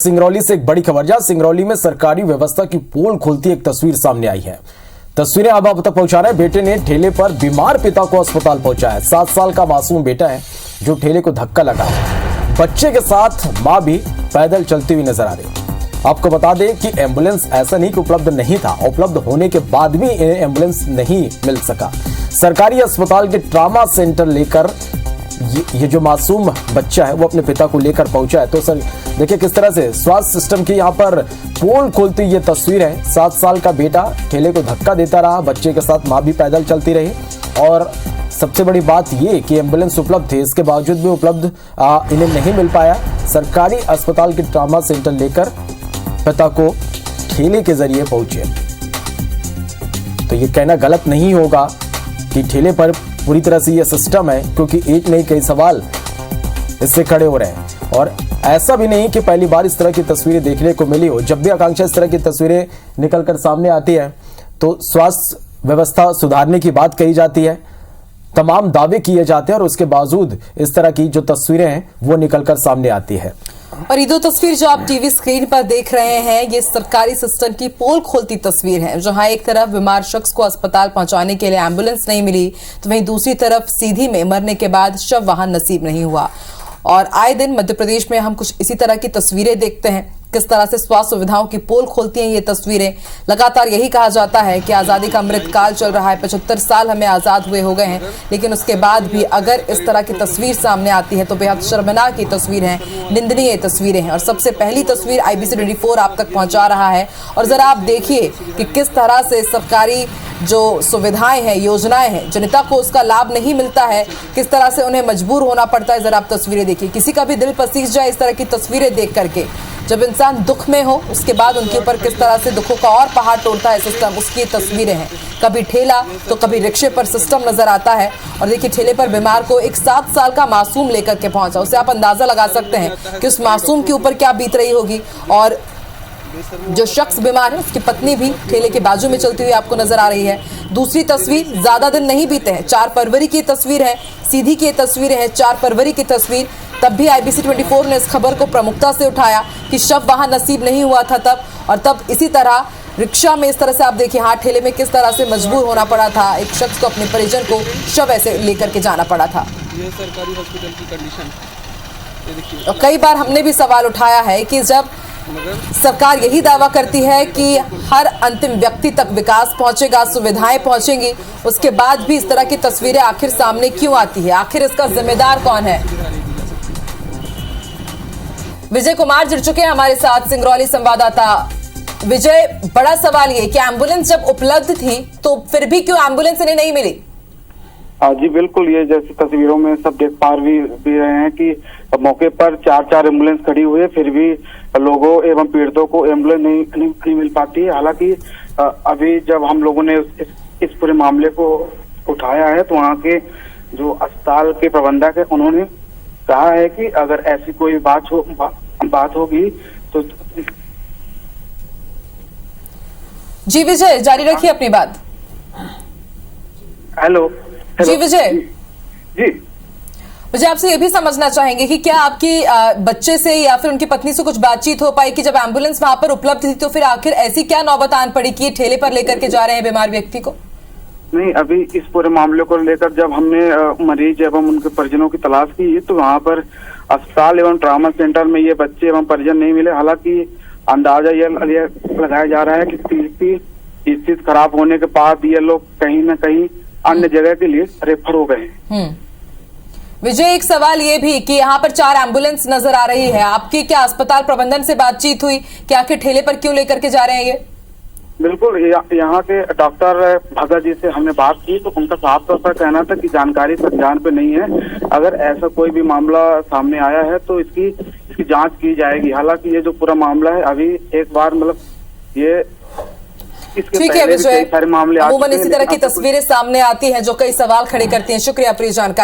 सिंगरौली से एक बड़ी खबर। जहां सिंगरौली में सरकारी व्यवस्था की पोल खुलती एक तस्वीर सामने आई है। तस्वीरें अब आप तक पहुंचा रहे हैं। बेटे ने ठेले पर बीमार पिता को अस्पताल पहुंचाया। 7 साल का मासूम बेटा है जो ठेले को धक्का लगा है। बच्चे के साथ मां भी पैदल चलती हुई नजर आ रही। आपको बता दें कि एम्बुलेंस ऐसा नहीं कि उपलब्ध नहीं था, उपलब्ध होने के बाद भी एम्बुलेंस नहीं मिल सका। सरकारी अस्पताल के ट्रामा सेंटर लेकर ये जो मासूम बच्चा है वो अपने पिता को लेकर पहुंचा है। तो सर देखिए किस तरह से स्वास्थ्य सिस्टम की यहाँ पर पोल खोलती ये तस्वीर है। 7 साल का बेटा ठेले को धक्का देता रहा, बच्चे के साथ मां भी पैदल चलती रही और सबसे बड़ी बात ये कि एम्बुलेंस उपलब्ध थी, इसके बावजूद भी उपलब्ध इन्हें नहीं मिल पाया। सरकारी अस्पताल के ट्रामा सेंटर लेकर पिता को ठेले के जरिए पहुंचे। तो ये कहना गलत नहीं होगा कि ठेले पर पूरी तरह से यह सिस्टम है, क्योंकि एक नहीं कई सवाल इससे खड़े हो रहे हैं। और ऐसा भी नहीं कि पहली बार इस तरह की तस्वीरें देखने को मिली हो। जब भी आकांक्षा इस तरह की तस्वीरें निकलकर सामने आती है तो स्वास्थ्य व्यवस्था सुधारने की बात कही जाती है, तमाम दावे किए जाते हैं और उसके बावजूद इस तरह की जो तस्वीरें हैं वो निकलकर सामने आती है। और ये दो तस्वीर जो आप टीवी स्क्रीन पर देख रहे हैं, ये सरकारी सिस्टम की पोल खोलती तस्वीर है, जहां एक तरफ बीमार शख्स को अस्पताल पहुंचाने के लिए एम्बुलेंस नहीं मिली तो वहीं दूसरी तरफ सीधी में मरने के बाद शव वहां नसीब नहीं हुआ। और आए दिन मध्य प्रदेश में हम कुछ इसी तरह की तस्वीरें देखते हैं, किस तरह से स्वास्थ्य सुविधाओं की पोल खोलती हैं ये तस्वीरें। लगातार यही कहा जाता है कि आज़ादी का अमृत काल चल रहा है, 75 साल हमें आज़ाद हुए हो गए हैं, लेकिन उसके बाद भी अगर इस तरह की तस्वीर सामने आती है तो बेहद शर्मनाक की तस्वीर है, निंदनीय तस्वीरें हैं। और सबसे पहली तस्वीर IBC 24 आप तक पहुंचा रहा है। और जरा आप देखिए कि किस तरह से सरकारी जो सुविधाएं हैं, योजनाएं हैं, जनता को उसका लाभ नहीं मिलता है, किस तरह से उन्हें मजबूर होना पड़ता है। जरा आप तस्वीरें देखिए, किसी का भी दिल पसीज जाए इस तरह की तस्वीरें देख करके। जब इंसान दुख में हो उसके बाद उनके ऊपर किस तरह से दुखों का और पहाड़ तोड़ता है सिस्टम, उसकी तस्वीरें हैं। कभी ठेला तो कभी रिक्शे पर सिस्टम नजर आता है। और देखिए ठेले पर बीमार को एक 7 साल का मासूम लेकर के पहुंचा। उससे आप अंदाजा लगा सकते हैं कि उस मासूम के ऊपर क्या बीत रही होगी। और जो शख्स बीमार है उसकी पत्नी भी ठेले के बाजू में चलती हुई आपको नजर आ रही है। दूसरी तस्वीर ज्यादा दिन नहीं बीते हैं, 4 फरवरी की तस्वीर है, सीधी की तस्वीरें हैं, 4 फरवरी की तस्वीर। तब भी IBC 24 ने इस खबर को प्रमुखता से उठाया कि शव वहां नसीब नहीं हुआ था तब। और तब इसी तरह रिक्शा में इस तरह से आप देखिए, हाथ ठेले में किस तरह से मजबूर होना पड़ा था, एक शख्स को अपने परिजन को शव ऐसे लेकर के जाना पड़ा था। ये सरकारी हॉस्पिटल की कंडीशन। और कई बार हमने भी सवाल उठाया है कि जब सरकार यही दावा करती है कि हर अंतिम व्यक्ति तक विकास पहुंचेगा, सुविधाएं पहुंचेंगी, उसके बाद भी इस तरह की तस्वीरें आखिर सामने क्यों आती है? आखिर इसका जिम्मेदार कौन है? विजय कुमार जुड़ चुके हैं हमारे साथ, सिंगरौली संवाददाता। विजय, बड़ा सवाल ये कि एम्बुलेंस जब उपलब्ध थी तो फिर भी क्यों एम्बुलेंस इन्हें नहीं मिली? जी बिल्कुल, ये जैसे तस्वीरों में सब देख पा भी रहे हैं कि मौके पर 4 एम्बुलेंस खड़ी हुई है, फिर भी लोगों एवं पीड़ितों को एम्बुलेंस नहीं मिल पाती है। हालांकि अभी जब हम लोगों ने इस पूरे मामले को उठाया है तो वहाँ के जो अस्पताल के प्रबंधक है उन्होंने कहा है कि अगर ऐसी कोई बात होगी तो। जी विजय, जारी रखिए अपनी बात। हेलो जी विजय जी, मुझे आपसे ये भी समझना चाहेंगे कि क्या आपकी बच्चे से या फिर उनकी पत्नी से कुछ बातचीत हो पाई कि जब एम्बुलेंस वहां पर उपलब्ध थी तो फिर आखिर ऐसी क्या नौबत आन पड़ी कि ये ठेले पर लेकर के जा रहे हैं बीमार व्यक्ति को? नहीं, अभी इस पूरे मामले को लेकर जब हमने मरीज एवं उनके परिजनों की तलाश की तो वहां पर अस्पताल एवं ट्रामा सेंटर में ये बच्चे एवं परिजन नहीं मिले। हालांकि अंदाजा ये लगाया जा रहा है कि स्थिति खराब होने के बाद ये लोग कहीं न कहीं अन्य जगह के लिए रेफर हो गए हैं। विजय, एक सवाल ये भी कि यहाँ पर 4 एम्बुलेंस नजर आ रही है, आपकी क्या अस्पताल प्रबंधन से बातचीत हुई कि आखिर ठेले पर क्यों लेकर के जा रहे हैं ये? बिल्कुल, यहाँ के डॉक्टर भगत जी से हमने बात की तो उनका साफ तौर पर कहना था कि जानकारी संज्ञान पे नहीं है। अगर ऐसा कोई भी मामला सामने आया है तो इसकी जांच की जाएगी। हालांकि ये जो पूरा मामला है अभी एक बार ये ठीक है विजय, अमूमन इसी तरह की तस्वीरें सामने आती हैं जो कई सवाल खड़े करती हैं। शुक्रिया प्रिय जानकारी।